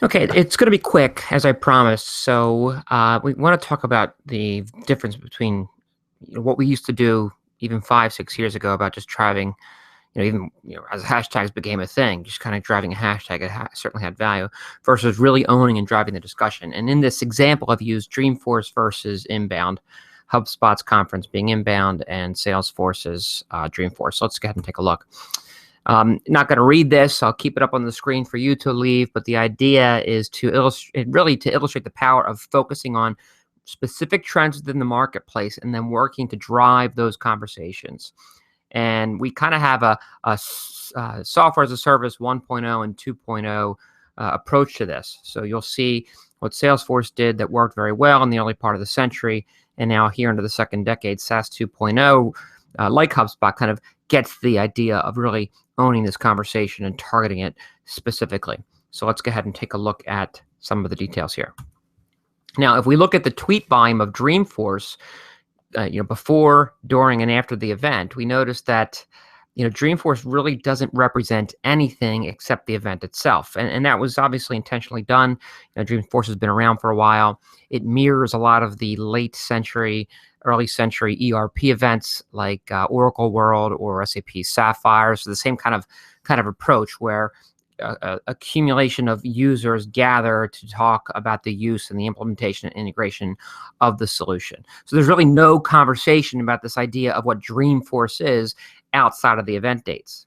Okay, it's going to be quick, as I promised. So we want to talk about the difference between what we used to do even 5, 6 years ago about just driving, even as hashtags became a thing, just kind of driving a hashtag. Certainly had value versus really owning and driving the discussion. And in this example, I've used Dreamforce versus Inbound, HubSpot's conference being Inbound, and Salesforce's Dreamforce. So let's go ahead and take a look. Not going to read this. I'll keep it up on the screen for you to leave. But the idea is to illustrate the power of focusing on specific trends within the marketplace and then working to drive those conversations. And we kind of have a software as a service 1.0 and 2.0 approach to this. So you'll see what Salesforce did that worked very well in the early part of the century. And now here into the second decade, SaaS 2.0, like HubSpot, kind of gets the idea of really owning this conversation and targeting it specifically. So let's go ahead and take a look at some of the details here. Now, if we look at the tweet volume of Dreamforce, before, during, and after the event, we notice that Dreamforce really doesn't represent anything except the event itself. And that was obviously intentionally done. Dreamforce has been around for a while. It mirrors a lot of the late century, early century ERP events like Oracle World or SAP Sapphire. So the same kind of approach where accumulation of users gather to talk about the use and the implementation and integration of the solution. So there's really no conversation about this idea of what Dreamforce is outside of the event dates.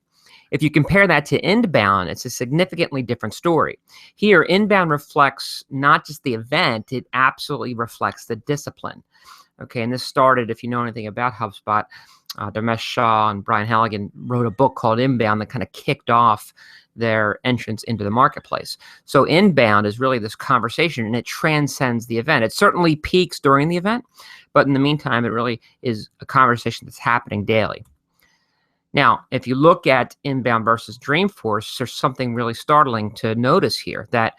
If you compare that to Inbound, it's a significantly different story. Here, Inbound reflects not just the event, it absolutely reflects the discipline. Okay, and this started, if you know anything about HubSpot, Dharmesh Shah and Brian Halligan wrote a book called Inbound that kind of kicked off their entrance into the marketplace. So Inbound is really this conversation, and it transcends the event. It certainly peaks during the event, but in the meantime, it really is a conversation that's happening daily. Now, if you look at Inbound versus Dreamforce, there's something really startling to notice here, that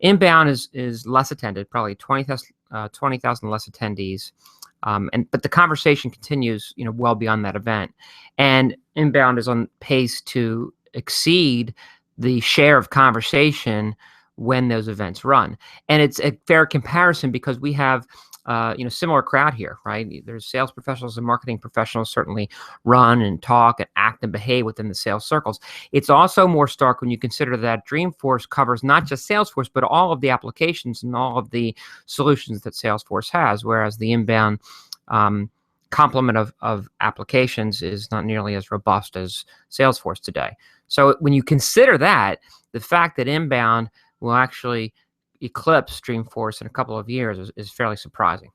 Inbound is less attended, probably 20,000 less attendees. But the conversation continues, well beyond that event. And Inbound is on pace to exceed the share of conversation when those events run. And it's a fair comparison because we have, similar crowd here, right? There's sales professionals and marketing professionals certainly run and talk and act and behave within the sales circles. It's also more stark when you consider that Dreamforce covers not just Salesforce, but all of the applications and all of the solutions that Salesforce has, whereas the Inbound complement of applications is not nearly as robust as Salesforce today. So when you consider that, the fact that Inbound will actually eclipse Dreamforce in a couple of years is fairly surprising.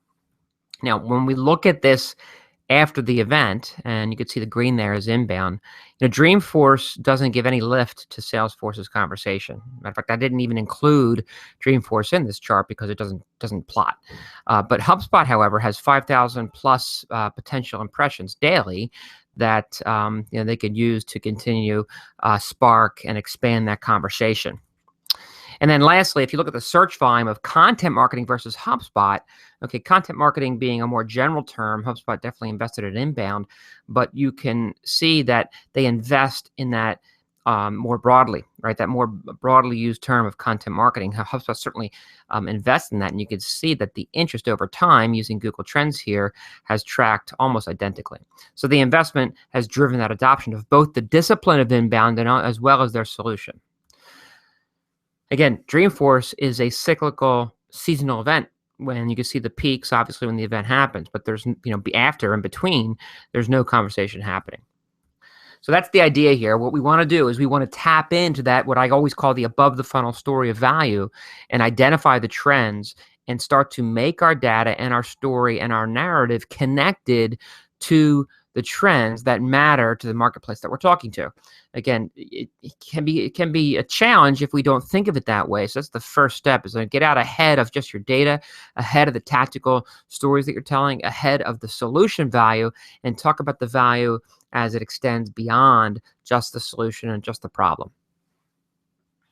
Now, when we look at this after the event, and you can see the green there is Inbound, Dreamforce doesn't give any lift to Salesforce's conversation. Matter of fact, I didn't even include Dreamforce in this chart because it doesn't plot. But HubSpot, however, has 5,000 plus potential impressions daily that they could use to continue spark and expand that conversation. And then lastly, if you look at the search volume of content marketing versus HubSpot, okay, content marketing being a more general term, HubSpot definitely invested in Inbound, but you can see that they invest in that more broadly, right? That more broadly used term of content marketing. HubSpot certainly invests in that, and you can see that the interest over time using Google Trends here has tracked almost identically. So the investment has driven that adoption of both the discipline of Inbound and as well as their solution. Again, Dreamforce is a cyclical seasonal event when you can see the peaks, obviously, when the event happens, but there's, after and between, there's no conversation happening. So that's the idea here. What we want to do is we want to tap into that, what I always call the above the funnel story of value, and identify the trends and start to make our data and our story and our narrative connected to the trends that matter to the marketplace that we're talking to. Again, it can be a challenge if we don't think of it that way. So that's the first step, is to get out ahead of just your data, ahead of the tactical stories that you're telling, ahead of the solution value, and talk about the value as it extends beyond just the solution and just the problem.